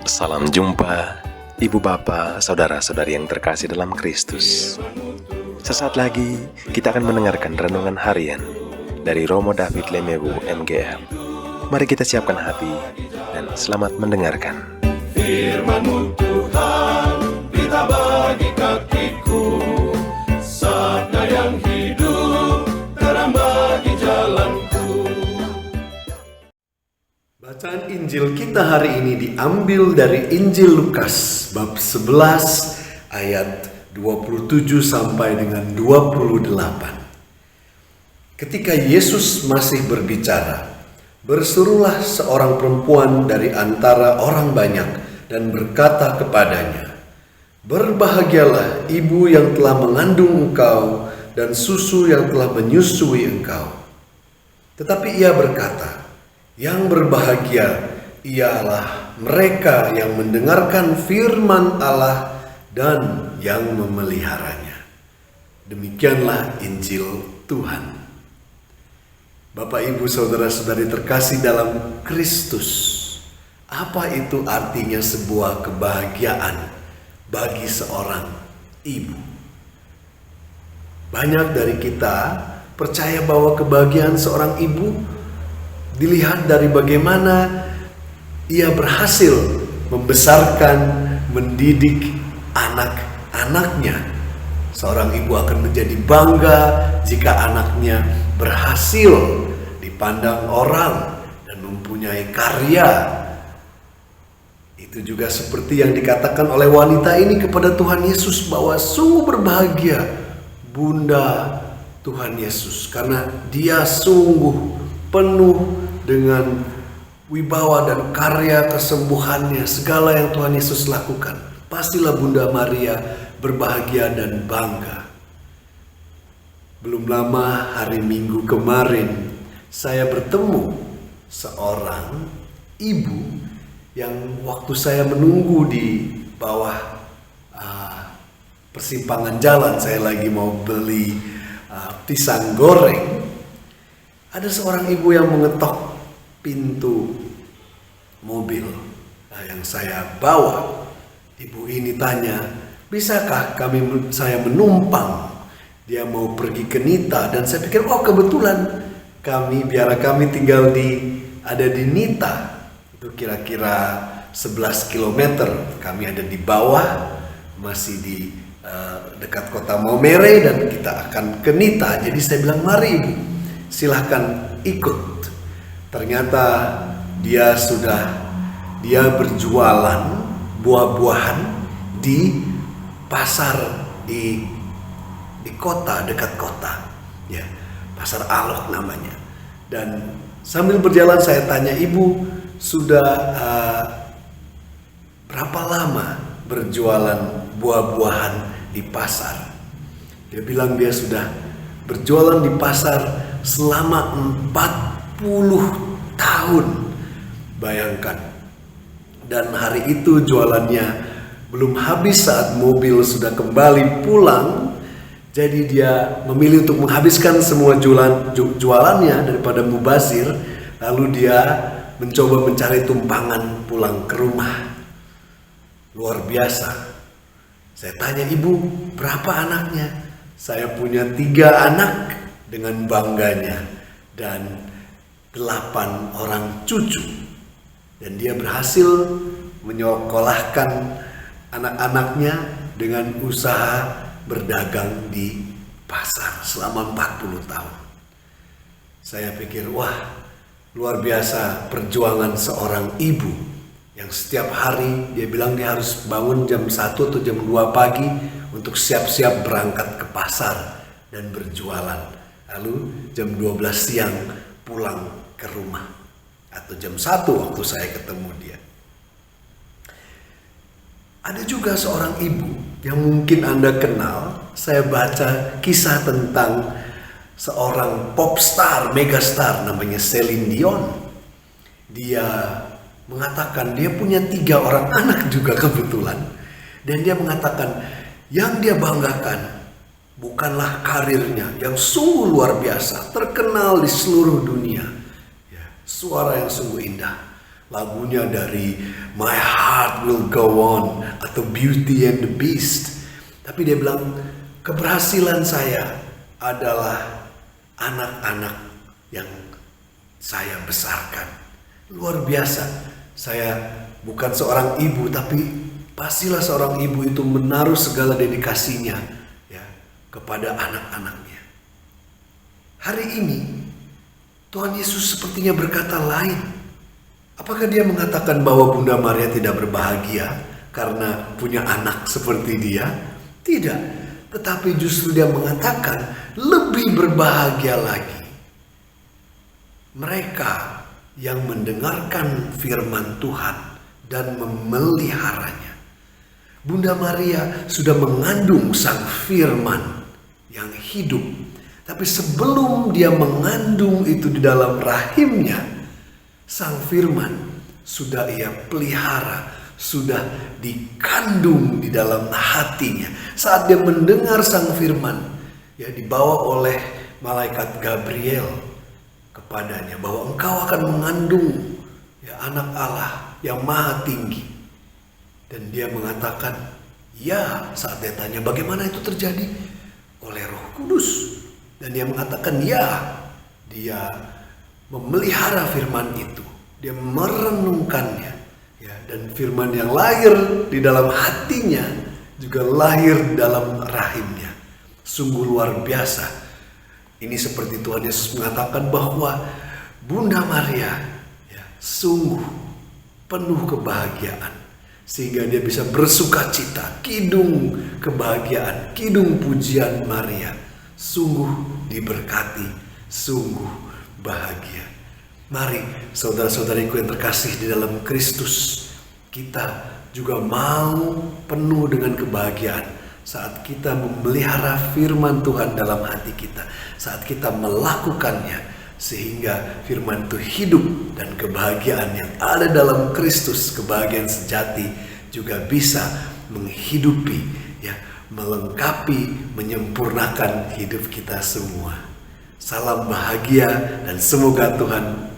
Salam jumpa, ibu bapak, saudara-saudari yang terkasih dalam Kristus. Sesaat lagi kita akan mendengarkan renungan harian dari Romo David Lemewu MGR. Mari kita siapkan hati dan selamat mendengarkan. Firman-Mu Tuhan, kita bagi kakiku, sabda yang hidup, terang bagi jalanku. Bacaan Injil kita hari ini diambil dari Injil Lukas bab 11 ayat 27 sampai dengan 28. Ketika Yesus masih berbicara, berserulah seorang perempuan dari antara orang banyak dan berkata kepadanya, "Berbahagialah ibu yang telah mengandung engkau dan susu yang telah menyusui engkau." Tetapi ia berkata, "Yang berbahagia ialah mereka yang mendengarkan firman Allah dan yang memeliharanya." Demikianlah Injil Tuhan. Bapak, Ibu, saudara-saudari terkasih dalam Kristus, apa itu artinya sebuah kebahagiaan bagi seorang ibu? Banyak dari kita percaya bahwa kebahagiaan seorang ibu dilihat dari bagaimana ia berhasil membesarkan, mendidik anak-anaknya. Seorang ibu akan menjadi bangga jika anaknya berhasil dipandang orang dan mempunyai karya. Itu juga seperti yang dikatakan oleh wanita ini kepada Tuhan Yesus, bahwa sungguh berbahagia Bunda Tuhan Yesus karena dia sungguh penuh dengan wibawa dan karya kesembuhannya, segala yang Tuhan Yesus lakukan. Pastilah Bunda Maria berbahagia dan bangga. Belum lama hari Minggu kemarin, saya bertemu seorang ibu yang waktu saya menunggu di bawah persimpangan jalan, saya lagi mau beli pisang goreng. Ada seorang ibu yang mengetok pintu mobil yang saya bawa. Ibu ini tanya, "Bisakah saya menumpang?" Dia mau pergi ke Nita, dan saya pikir, oh kebetulan biara kami tinggal ada di Nita. Itu kira-kira 11 km. Kami ada di bawah, masih di dekat kota Maumere, dan kita akan ke Nita. Jadi saya bilang, "Mari Ibu, silahkan ikut." Ternyata dia berjualan buah-buahan di pasar di kota, dekat kota, ya, Pasar Alok namanya. Dan sambil berjalan saya tanya, "Ibu sudah berapa lama berjualan buah-buahan di pasar?" Dia bilang dia sudah berjualan di pasar selama 40 tahun. Bayangkan. Dan hari itu jualannya belum habis saat mobil sudah kembali pulang. Jadi dia memilih untuk menghabiskan semua jualannya daripada mubazir. Lalu dia mencoba mencari tumpangan pulang ke rumah. Luar biasa. Saya tanya, "Ibu, berapa anaknya?" "Saya punya 3 anak," dengan bangganya, "dan 8 orang cucu." Dan dia berhasil menyekolahkan anak-anaknya dengan usaha berdagang di pasar selama 40 tahun. Saya pikir, wah, luar biasa perjuangan seorang ibu yang setiap hari dia bilang dia harus bangun jam 1 atau jam 2 pagi untuk siap-siap berangkat ke pasar dan berjualan. Lalu jam 12 siang pulang ke rumah, atau jam 1 waktu saya ketemu dia. Ada juga seorang ibu yang mungkin Anda kenal. Saya baca kisah tentang seorang popstar, megastar namanya Celine Dion. Dia mengatakan dia punya 3 orang anak juga kebetulan. Dan dia mengatakan yang dia banggakan bukanlah karirnya yang sungguh luar biasa, terkenal di seluruh dunia, ya, suara yang sungguh indah. lagunya dari My Heart Will Go On atau Beauty and the Beast. Tapi dia bilang, keberhasilan saya adalah anak-anak yang saya besarkan. Luar biasa. Saya bukan seorang ibu, tapi pastilah seorang ibu itu menaruh segala dedikasinya ya kepada anak-anaknya. Hari ini Tuhan Yesus sepertinya berkata lain. Apakah dia mengatakan bahwa Bunda Maria tidak berbahagia karena punya anak seperti dia? Tidak. Tetapi justru dia mengatakan lebih berbahagia lagi mereka yang mendengarkan firman Tuhan dan memeliharanya. Bunda Maria sudah mengandung sang firman yang hidup. Tapi sebelum dia mengandung itu di dalam rahimnya, sang firman sudah ia pelihara, sudah dikandung di dalam hatinya. Saat dia mendengar sang firman, ya dibawa oleh malaikat Gabriel kepadanya bahwa engkau akan mengandung ya anak Allah yang maha tinggi. Dan dia mengatakan, ya, saat dia tanya bagaimana itu terjadi? Oleh Roh Kudus. Dan dia mengatakan, ya, dia memelihara firman itu. Dia merenungkannya. Ya, dan firman yang lahir di dalam hatinya juga lahir dalam rahimnya. Sungguh luar biasa. Ini seperti Tuhan Yesus mengatakan bahwa Bunda Maria ya, sungguh penuh kebahagiaan. Sehingga dia bisa bersuka cita, kidung kebahagiaan, kidung pujian Maria. Sungguh diberkati, sungguh bahagia. Mari saudara-saudariku yang terkasih di dalam Kristus, kita juga mau penuh dengan kebahagiaan saat kita memelihara firman Tuhan dalam hati kita, saat kita melakukannya, sehingga firman itu hidup dan kebahagiaan yang ada dalam Kristus, kebahagiaan sejati juga bisa menghidupi, ya, melengkapi, menyempurnakan hidup kita semua. Salam bahagia dan semoga Tuhan